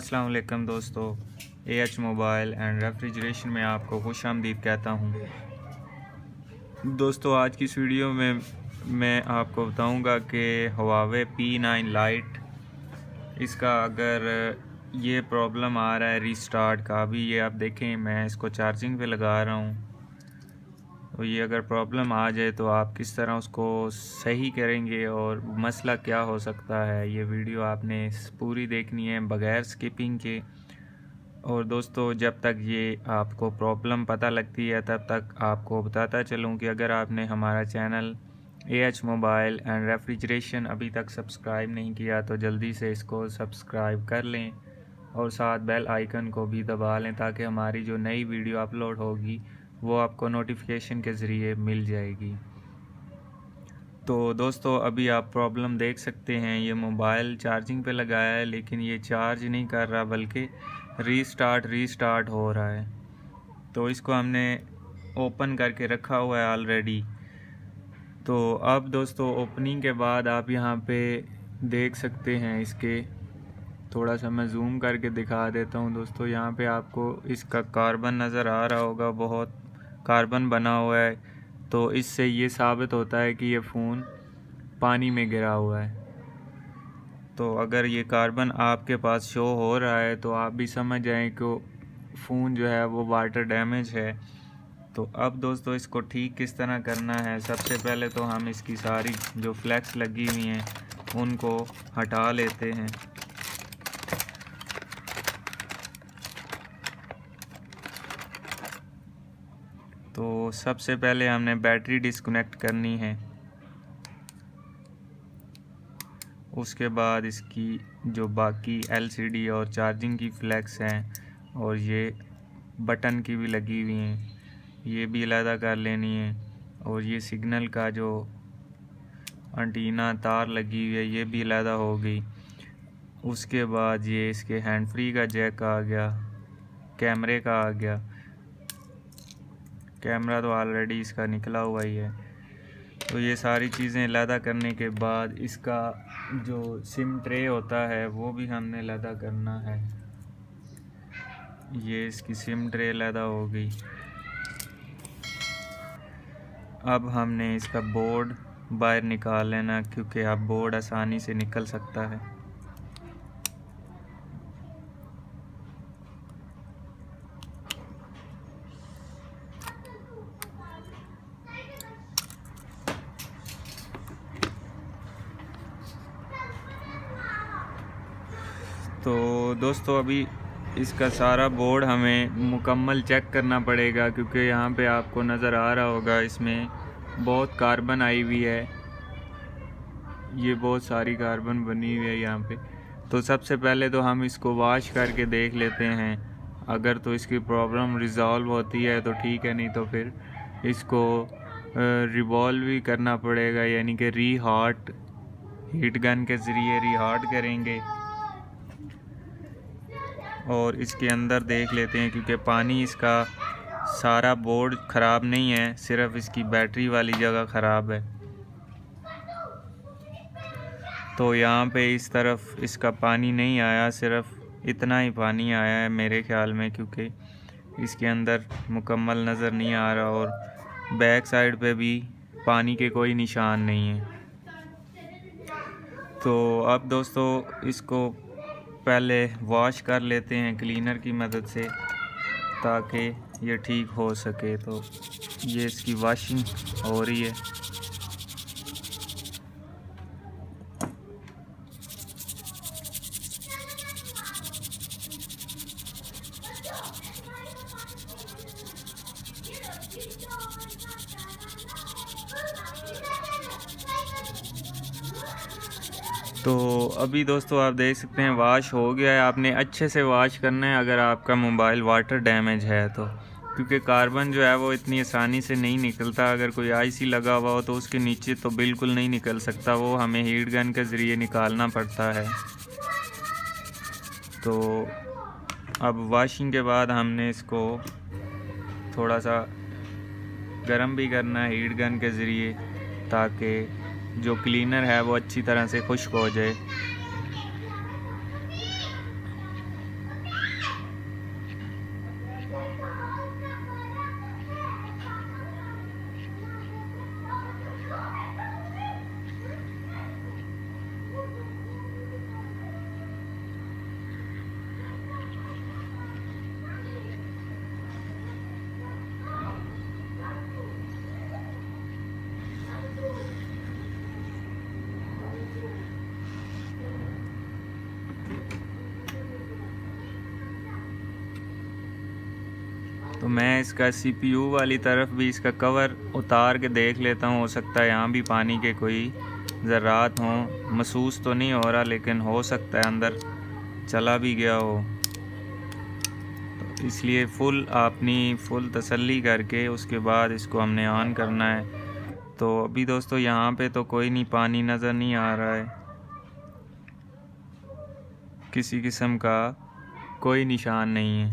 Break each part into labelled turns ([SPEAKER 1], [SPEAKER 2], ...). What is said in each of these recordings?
[SPEAKER 1] अस्सलाम वालेकुम दोस्तों, AH मोबाइल एंड रेफ्रिजरेशन में आपको खुश आमदीद कहता हूँ। दोस्तों आज की इस वीडियो में मैं आपको बताऊँगा कि हुआवे P9 लाइट, इसका अगर ये प्रॉब्लम आ रहा है रीस्टार्ट का, अभी ये आप देखें मैं इसको चार्जिंग पे लगा रहा हूँ, तो ये अगर प्रॉब्लम आ जाए तो आप किस तरह उसको सही करेंगे और मसला क्या हो सकता है, ये वीडियो आपने पूरी देखनी है बग़ैर स्किपिंग के। और दोस्तों जब तक ये आपको प्रॉब्लम पता लगती है तब तक आपको बताता चलूँ कि अगर आपने हमारा channel AH mobile and refrigeration अभी तक सब्सक्राइब नहीं किया तो जल्दी से इसको सब्सक्राइब कर लें और साथ बेल आइकन को भी दबा लें ताकि हमारी जो नई वीडियो अपलोड होगी वो आपको नोटिफिकेशन के ज़रिए मिल जाएगी। तो दोस्तों अभी आप प्रॉब्लम देख सकते हैं, ये मोबाइल चार्जिंग पे लगाया है लेकिन ये चार्ज नहीं कर रहा बल्कि रीस्टार्ट हो रहा है। तो इसको हमने ओपन करके रखा हुआ है ऑलरेडी। तो अब दोस्तों ओपनिंग के बाद आप यहाँ पे देख सकते हैं, इसके थोड़ा सा मैं जूम करके दिखा देता हूँ दोस्तों। यहाँ पे आपको इसका कार्बन नज़र आ रहा होगा, बहुत कार्बन बना हुआ है, तो इससे ये साबित होता है कि ये फ़ोन पानी में गिरा हुआ है। तो अगर ये कार्बन आपके पास शो हो रहा है तो आप भी समझ जाएं कि फ़ोन जो है वो वाटर डैमेज है। तो अब दोस्तों इसको ठीक किस तरह करना है, सबसे पहले तो हम इसकी सारी जो फ्लैक्स लगी हुई हैं उनको हटा लेते हैं। तो सबसे पहले हमने बैटरी डिस्कनेक्ट करनी है, उसके बाद इसकी जो बाकी LCD और चार्जिंग की फ्लैक्स हैं और ये बटन की भी लगी हुई हैं ये भी अलहदा कर लेनी है, और ये सिग्नल का जो एंटीना तार लगी हुई है ये भी अलहदा हो गई। उसके बाद ये इसके हैंड फ्री का जैक आ गया, कैमरे का आ गया, कैमरा तो ऑलरेडी इसका निकला हुआ ही है। तो ये सारी चीज़ें अलहदा करने के बाद इसका जो सिम ट्रे होता है वो भी हमने अलहदा करना है। ये इसकी सिम ट्रे अलहदा हो गई। अब हमने इसका बोर्ड बाहर निकाल लेना क्योंकि अब बोर्ड आसानी से निकल सकता है। तो दोस्तों अभी इसका सारा बोर्ड हमें मुकम्मल चेक करना पड़ेगा क्योंकि यहाँ पे आपको नज़र आ रहा होगा इसमें बहुत कार्बन आई हुई है, ये बहुत सारी कार्बन बनी हुई है यहाँ पे। तो सबसे पहले तो हम इसको वॉश करके देख लेते हैं, अगर तो इसकी प्रॉब्लम रिज़ॉल्व होती है तो ठीक है, नहीं तो फिर इसको रिवॉल्व भी करना पड़ेगा, यानी कि हीट गन के ज़रिए रीहाट करेंगे। और इसके अंदर देख लेते हैं क्योंकि पानी इसका सारा बोर्ड ख़राब नहीं है, सिर्फ इसकी बैटरी वाली जगह ख़राब है। तो यहाँ पे इस तरफ इसका पानी नहीं आया, सिर्फ इतना ही पानी आया है मेरे ख्याल में, क्योंकि इसके अंदर मुकम्मल नज़र नहीं आ रहा और बैक साइड पे भी पानी के कोई निशान नहीं है। तो अब दोस्तों इसको पहले वॉश कर लेते हैं क्लीनर की मदद से ताकि ये ठीक हो सके। तो ये इसकी वॉशिंग हो रही है। तो अभी दोस्तों आप देख सकते हैं वॉश हो गया है। आपने अच्छे से वॉश करना है अगर आपका मोबाइल वाटर डैमेज है तो, क्योंकि कार्बन जो है वो इतनी आसानी से नहीं निकलता। अगर कोई IC लगा हुआ हो तो उसके नीचे तो बिल्कुल नहीं निकल सकता, वो हमें हीट गन के ज़रिए निकालना पड़ता है। तो अब वॉशिंग के बाद हमने इसको थोड़ा सा गर्म भी करना है हीट गन के ज़रिए ताकि जो क्लीनर है वो अच्छी तरह से खुश्क हो जाए। तो मैं इसका CPU वाली तरफ भी इसका कवर उतार के देख लेता हूँ। हो सकता है यहाँ भी पानी के कोई ज़रात हों, महसूस तो नहीं हो रहा लेकिन हो सकता है अंदर चला भी गया हो। तो इसलिए अपनी फुल तसल्ली करके उसके बाद इसको हमने ऑन करना है। तो अभी दोस्तों यहाँ पे तो कोई नहीं, पानी नज़र नहीं आ रहा है, किसी किस्म का कोई निशान नहीं है।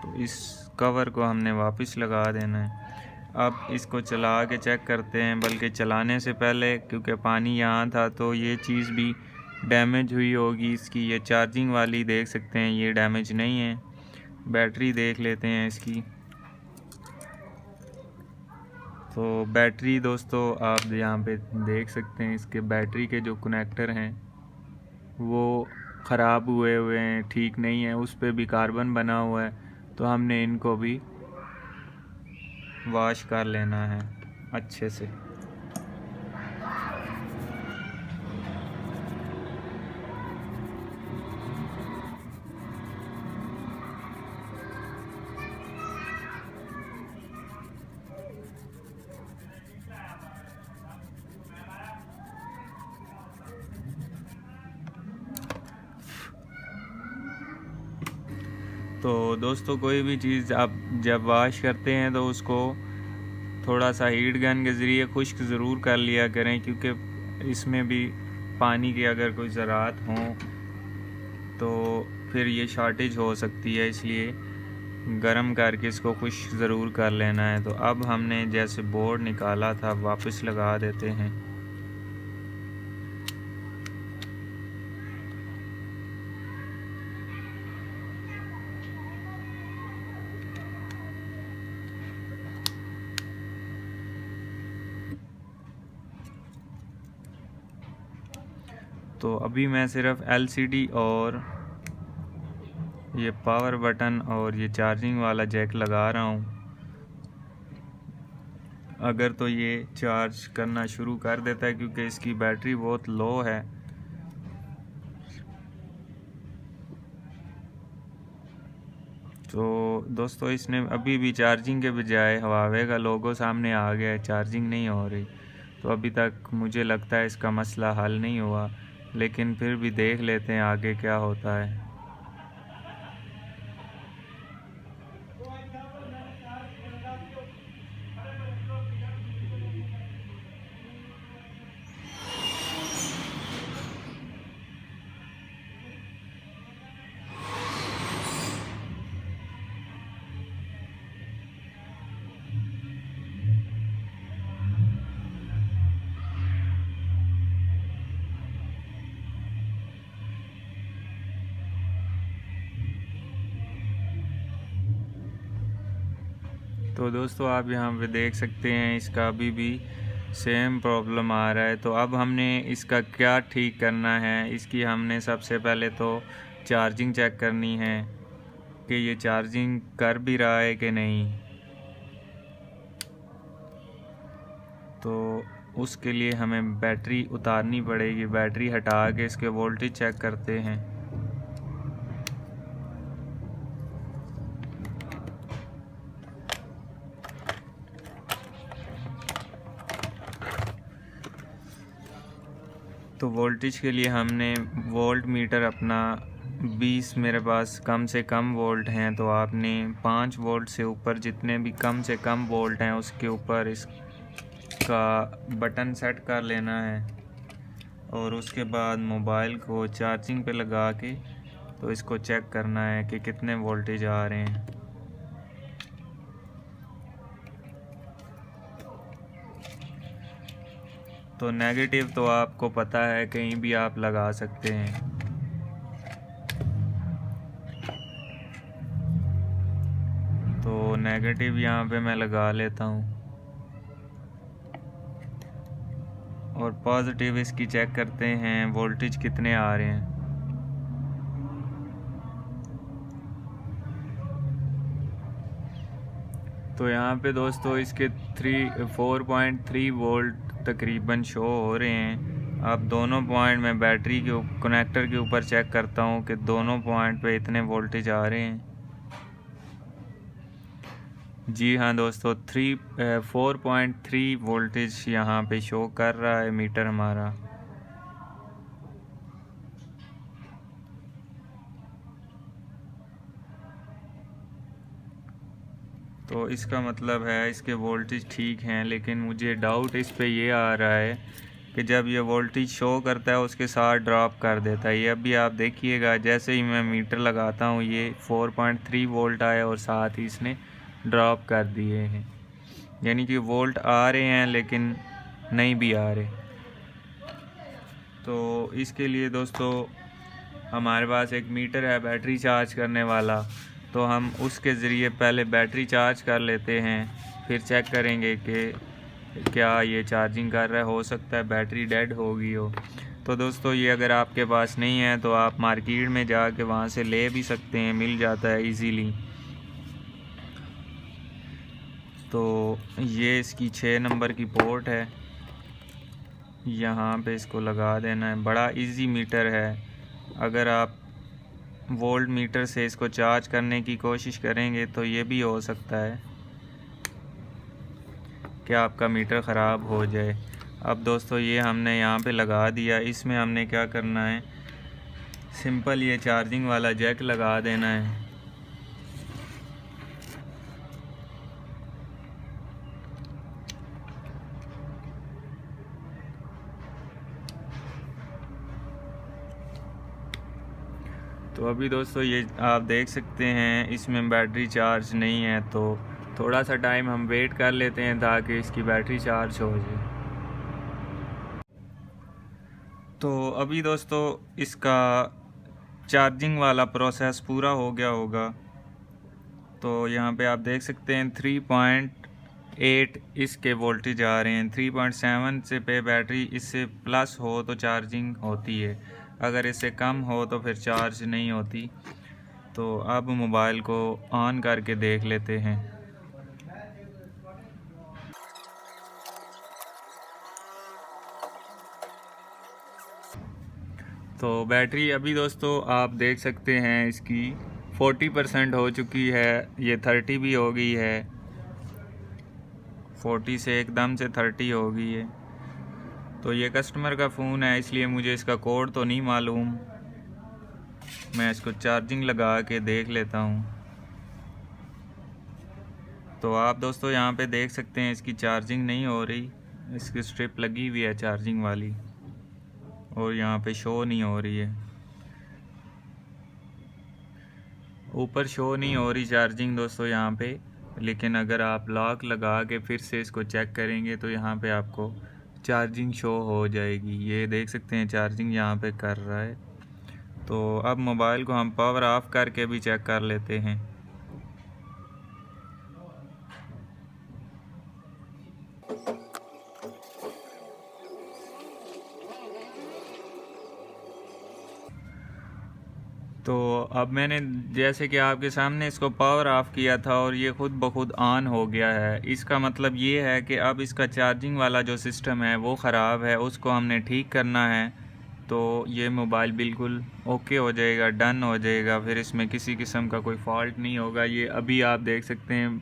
[SPEAKER 1] तो इस कवर को हमने वापस लगा देना है। अब इसको चला के चेक करते हैं, बल्कि चलाने से पहले, क्योंकि पानी यहाँ था तो ये चीज़ भी डैमेज हुई होगी इसकी। ये चार्जिंग वाली देख सकते हैं, ये डैमेज नहीं है। बैटरी देख लेते हैं इसकी। तो बैटरी दोस्तों आप यहाँ पे देख सकते हैं, इसके बैटरी के जो कनेक्टर हैं वो ख़राब हुए हैं, ठीक नहीं है। उस पर भी कार्बन बना हुआ है, तो हमने इनको भी वॉश कर लेना है अच्छे से। तो दोस्तों कोई भी चीज़ आप जब वॉश करते हैं तो उसको थोड़ा सा हीट गन के ज़रिए खुश्क ज़रूर कर लिया करें, क्योंकि इसमें भी पानी की अगर कोई ज़रात हों तो फिर ये शॉर्टेज हो सकती है, इसलिए गर्म करके इसको खुश्क ज़रूर कर लेना है। तो अब हमने जैसे बोर्ड निकाला था वापस लगा देते हैं। तो अभी मैं सिर्फ LCD और ये पावर बटन और ये चार्जिंग वाला जैक लगा रहा हूँ। अगर तो ये चार्ज करना शुरू कर देता है, क्योंकि इसकी बैटरी बहुत लो है। तो दोस्तों इसने अभी भी चार्जिंग के बजाय हवावे का लोगो सामने आ गया है, चार्जिंग नहीं हो रही। तो अभी तक मुझे लगता है इसका मसला हल नहीं हुआ, लेकिन फिर भी देख लेते हैं आगे क्या होता है। तो दोस्तों आप यहाँ पे देख सकते हैं इसका अभी भी सेम प्रॉब्लम आ रहा है। तो अब हमने इसका क्या ठीक करना है, इसकी हमने सबसे पहले तो चार्जिंग चेक करनी है कि ये चार्जिंग कर भी रहा है कि नहीं। तो उसके लिए हमें बैटरी उतारनी पड़ेगी। बैटरी हटा के इसके वोल्टेज चेक करते हैं। तो वोल्टेज के लिए हमने वोल्ट मीटर अपना 20 मेरे पास कम से कम वोल्ट हैं, तो आपने 5 वोल्ट से ऊपर जितने भी कम से कम वोल्ट हैं उसके ऊपर इसका बटन सेट कर लेना है। और उसके बाद मोबाइल को चार्जिंग पे लगा के तो इसको चेक करना है कि कितने वोल्टेज आ रहे हैं। तो नेगेटिव तो आपको पता है कहीं भी आप लगा सकते हैं। तो नेगेटिव यहाँ पे मैं लगा लेता हूँ और पॉजिटिव इसकी चेक करते हैं वोल्टेज कितने आ रहे हैं। तो यहाँ पे दोस्तों इसके 4.3 वोल्ट तकरीबन शो हो रहे हैं। अब दोनों पॉइंट में बैटरी के कनेक्टर के ऊपर चेक करता हूँ कि दोनों पॉइंट पे इतने वोल्टेज आ रहे हैं। जी हाँ दोस्तों, 4.3 वोल्टेज यहाँ पे शो कर रहा है मीटर हमारा। तो इसका मतलब है इसके वोल्टेज ठीक हैं, लेकिन मुझे डाउट इस पे ये आ रहा है कि जब ये वोल्टेज शो करता है उसके साथ ड्रॉप कर देता है। ये अभी आप देखिएगा, जैसे ही मैं मीटर लगाता हूँ ये 4.3 वोल्ट आए और साथ ही इसने ड्रॉप कर दिए हैं, यानी कि वोल्ट आ रहे हैं लेकिन नहीं भी आ रहे। तो इसके लिए दोस्तों हमारे पास एक मीटर है बैटरी चार्ज करने वाला, तो हम उसके ज़रिए पहले बैटरी चार्ज कर लेते हैं, फिर चेक करेंगे कि क्या ये चार्जिंग कर रहा है। हो सकता है बैटरी डेड हो गई हो। तो दोस्तों ये अगर आपके पास नहीं है तो आप मार्केट में जाके वहाँ से ले भी सकते हैं, मिल जाता है इजीली। तो ये इसकी 6 नंबर की पोर्ट है, यहाँ पे इसको लगा देना है। बड़ा इजी मीटर है। अगर आप वोल्ट मीटर से इसको चार्ज करने की कोशिश करेंगे तो ये भी हो सकता है कि आपका मीटर ख़राब हो जाए। अब दोस्तों ये हमने यहाँ पे लगा दिया। इसमें हमने क्या करना है, सिंपल ये चार्जिंग वाला जैक लगा देना है। तो अभी दोस्तों ये आप देख सकते हैं इसमें बैटरी चार्ज नहीं है, तो थोड़ा सा टाइम हम वेट कर लेते हैं ताकि इसकी बैटरी चार्ज हो जाए। तो अभी दोस्तों इसका चार्जिंग वाला प्रोसेस पूरा हो गया होगा। तो यहाँ पे आप देख सकते हैं 3.8 इसके वोल्टेज आ रहे हैं। 3.7 से पे बैटरी इससे प्लस हो तो चार्जिंग होती है, अगर इससे कम हो तो फिर चार्ज नहीं होती। तो अब मोबाइल को ऑन करके देख लेते हैं। तो बैटरी अभी दोस्तों आप देख सकते हैं इसकी 40% हो चुकी है, ये 30 भी हो गई है, 40 से एकदम से 30 हो गई है। तो ये कस्टमर का फ़ोन है इसलिए मुझे इसका कोड तो नहीं मालूम, मैं इसको चार्जिंग लगा के देख लेता हूँ। तो आप दोस्तों यहाँ पे देख सकते हैं इसकी चार्जिंग नहीं हो रही, इसकी स्ट्रिप लगी हुई है चार्जिंग वाली और यहाँ पे शो नहीं हो रही है, ऊपर शो नहीं हो रही चार्जिंग दोस्तों यहाँ पे। लेकिन अगर आप लॉक लगा के फिर से इसको चेक करेंगे तो यहाँ पे आपको चार्जिंग शो हो जाएगी। ये देख सकते हैं चार्जिंग यहाँ पे कर रहा है। तो अब मोबाइल को हम पावर ऑफ करके भी चेक कर लेते हैं। तो अब मैंने जैसे कि आपके सामने इसको पावर ऑफ किया था और ये खुद ब खुद ऑन हो गया है। इसका मतलब ये है कि अब इसका चार्जिंग वाला जो सिस्टम है वो ख़राब है, उसको हमने ठीक करना है। तो ये मोबाइल बिल्कुल ओके हो जाएगा, डन हो जाएगा, फिर इसमें किसी किस्म का कोई फॉल्ट नहीं होगा। ये अभी आप देख सकते हैं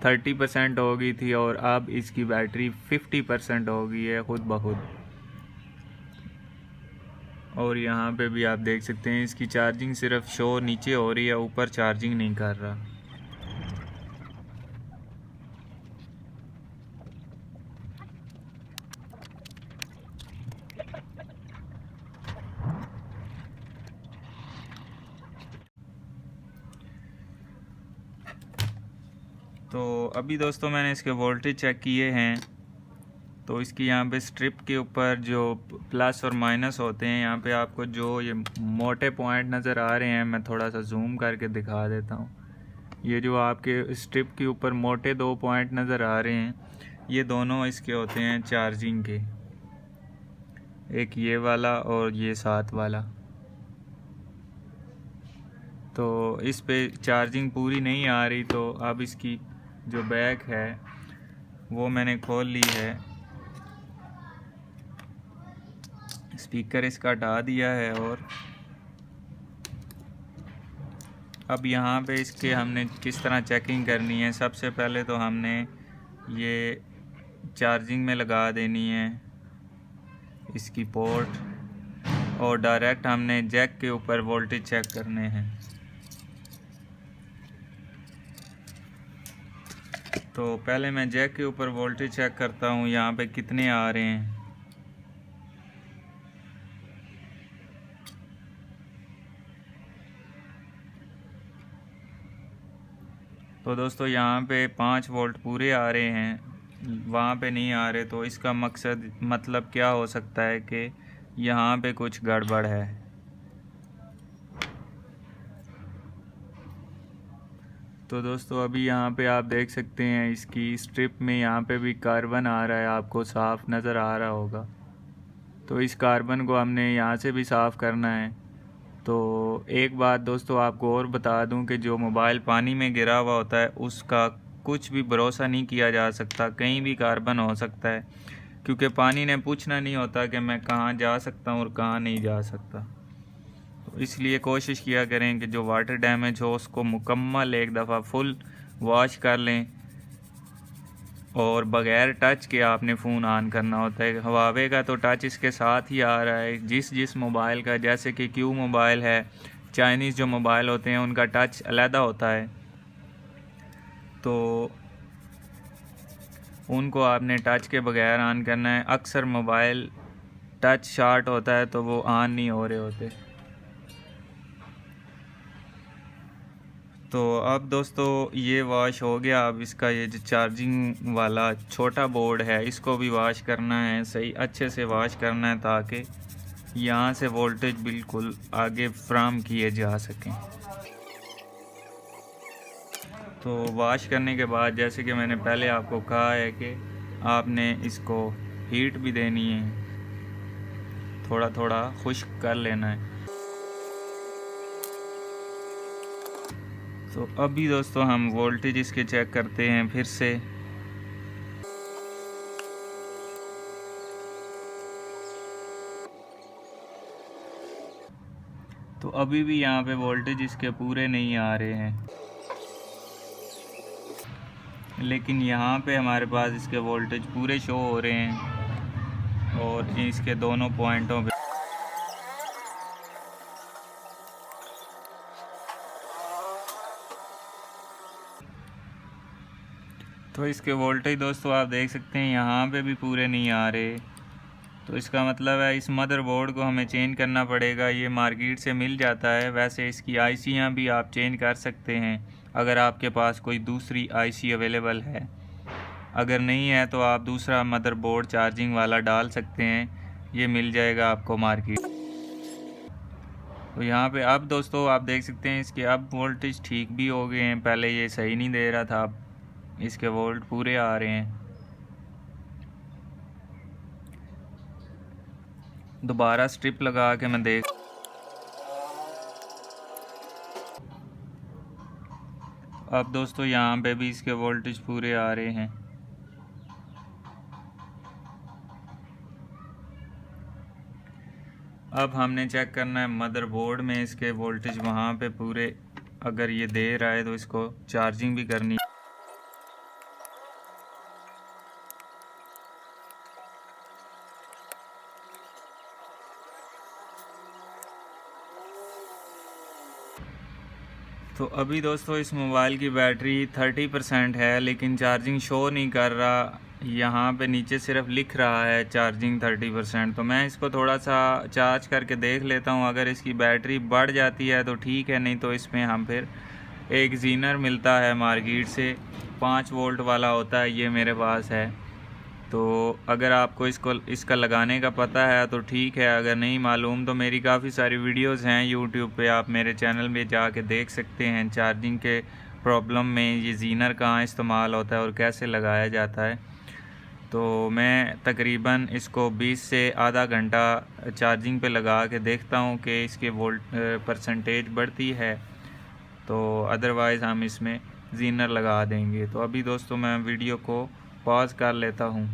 [SPEAKER 1] 30% हो गई थी और अब इसकी बैटरी 50% हो गई है खुद ब खुद। और यहाँ पे भी आप देख सकते हैं इसकी चार्जिंग सिर्फ शो नीचे हो रही है, ऊपर चार्जिंग नहीं कर रहा। तो अभी दोस्तों मैंने इसके वोल्टेज चेक किए हैं, तो इसकी यहाँ पे स्ट्रिप के ऊपर जो प्लस और माइनस होते हैं, यहाँ पे आपको जो ये मोटे पॉइंट नज़र आ रहे हैं, मैं थोड़ा सा जूम करके दिखा देता हूँ। ये जो आपके स्ट्रिप के ऊपर मोटे 2 पॉइंट नज़र आ रहे हैं, ये दोनों इसके होते हैं चार्जिंग के, एक ये वाला और ये साथ वाला। तो इस पे चार्जिंग पूरी नहीं आ रही, तो अब इसकी जो बैक है वो मैंने खोल ली है। स्पीकर इसका हटा दिया है। और अब यहाँ पे इसके हमने किस तरह चेकिंग करनी है, सबसे पहले तो हमने ये चार्जिंग में लगा देनी है इसकी पोर्ट, और डायरेक्ट हमने जैक के ऊपर वोल्टेज चेक करने हैं। तो पहले मैं जैक के ऊपर वोल्टेज चेक करता हूँ यहाँ पे कितने आ रहे हैं। तो दोस्तों यहाँ पे 5 वोल्ट पूरे आ रहे हैं, वहाँ पे नहीं आ रहे। तो इसका मकसद मतलब क्या हो सकता है कि यहाँ पे कुछ गड़बड़ है। तो दोस्तों अभी यहाँ पे आप देख सकते हैं इसकी स्ट्रिप में यहाँ पे भी कार्बन आ रहा है, आपको साफ नज़र आ रहा होगा। तो इस कार्बन को हमने यहाँ से भी साफ़ करना है। तो एक बात दोस्तों आपको और बता दूं कि जो मोबाइल पानी में गिरा हुआ होता है उसका कुछ भी भरोसा नहीं किया जा सकता, कहीं भी कार्बन हो सकता है, क्योंकि पानी ने पूछना नहीं होता कि मैं कहाँ जा सकता हूँ और कहाँ नहीं जा सकता। तो इसलिए कोशिश किया करें कि जो वाटर डैमेज हो उसको मुकम्मल एक दफ़ा फुल वॉश कर लें, और बग़ैर टच के आपने फ़ोन ऑन करना होता है। हवावे का तो टच इसके साथ ही आ रहा है, जिस मोबाइल का, जैसे कि क्यू मोबाइल है, चाइनीज़ जो मोबाइल होते हैं उनका टच अलहदा होता है, तो उनको आपने टच के बग़ैर ऑन करना है। अक्सर मोबाइल टच शॉर्ट होता है तो वो ऑन नहीं हो रहे होते। तो अब दोस्तों ये वॉश हो गया। अब इसका ये जो चार्जिंग वाला छोटा बोर्ड है इसको भी वॉश करना है, सही अच्छे से वॉश करना है, ताकि यहाँ से वोल्टेज बिल्कुल आगे फ्राहम किए जा सकें। तो वॉश करने के बाद जैसे कि मैंने पहले आपको कहा है कि आपने इसको हीट भी देनी है, थोड़ा थोड़ा खुश्क कर लेना है। तो अभी दोस्तों हम वोल्टेज इसके चेक करते हैं फिर से। तो अभी भी यहाँ पे वोल्टेज इसके पूरे नहीं आ रहे हैं, लेकिन यहाँ पे हमारे पास इसके वोल्टेज पूरे शो हो रहे हैं, और इसके दोनों पॉइंटों पे। तो इसके वोल्टेज दोस्तों आप देख सकते हैं यहाँ पे भी पूरे नहीं आ रहे। तो इसका मतलब है इस मदरबोर्ड को हमें चेंज करना पड़ेगा। ये मार्केट से मिल जाता है, वैसे इसकी आईसियाँ भी आप चेंज कर सकते हैं अगर आपके पास कोई दूसरी आईसी अवेलेबल है। अगर नहीं है तो आप दूसरा मदरबोर्ड चार्जिंग वाला डाल सकते हैं, ये मिल जाएगा आपको मार्केट। तो यहाँ पे अब दोस्तों आप देख सकते हैं इसके अब वोल्टेज ठीक भी हो गए हैं, पहले ये सही नहीं दे रहा था, अब इसके वोल्ट पूरे आ रहे हैं। दोबारा स्ट्रिप लगा के मैं देख, अब दोस्तों यहाँ पे भी इसके वोल्टेज पूरे आ रहे हैं। अब हमने चेक करना है मदरबोर्ड में इसके वोल्टेज, वहाँ पे पूरे अगर ये दे रहा है तो इसको चार्जिंग भी करनी है। तो अभी दोस्तों इस मोबाइल की बैटरी 30% है, लेकिन चार्जिंग शो नहीं कर रहा। यहाँ पे नीचे सिर्फ लिख रहा है चार्जिंग 30%। तो मैं इसको थोड़ा सा चार्ज करके देख लेता हूँ, अगर इसकी बैटरी बढ़ जाती है तो ठीक है, नहीं तो इसमें हम फिर एक जीनर मिलता है मार्केट से, 5 वोल्ट वाला होता है, ये मेरे पास है। तो अगर आपको इसका लगाने का पता है तो ठीक है, अगर नहीं मालूम तो मेरी काफ़ी सारी वीडियोस हैं यूट्यूब पे, आप मेरे चैनल में जाके देख सकते हैं चार्जिंग के प्रॉब्लम में ये जीनर कहाँ इस्तेमाल होता है और कैसे लगाया जाता है। तो मैं तकरीबन इसको 20 से आधा घंटा चार्जिंग पे लगा के देखता हूँ कि इसके वोल्ट परसेंटेज बढ़ती है, तो अदरवाइज़ हम इसमें जीनर लगा देंगे। तो अभी दोस्तों मैं वीडियो को पॉज कर लेता हूँ।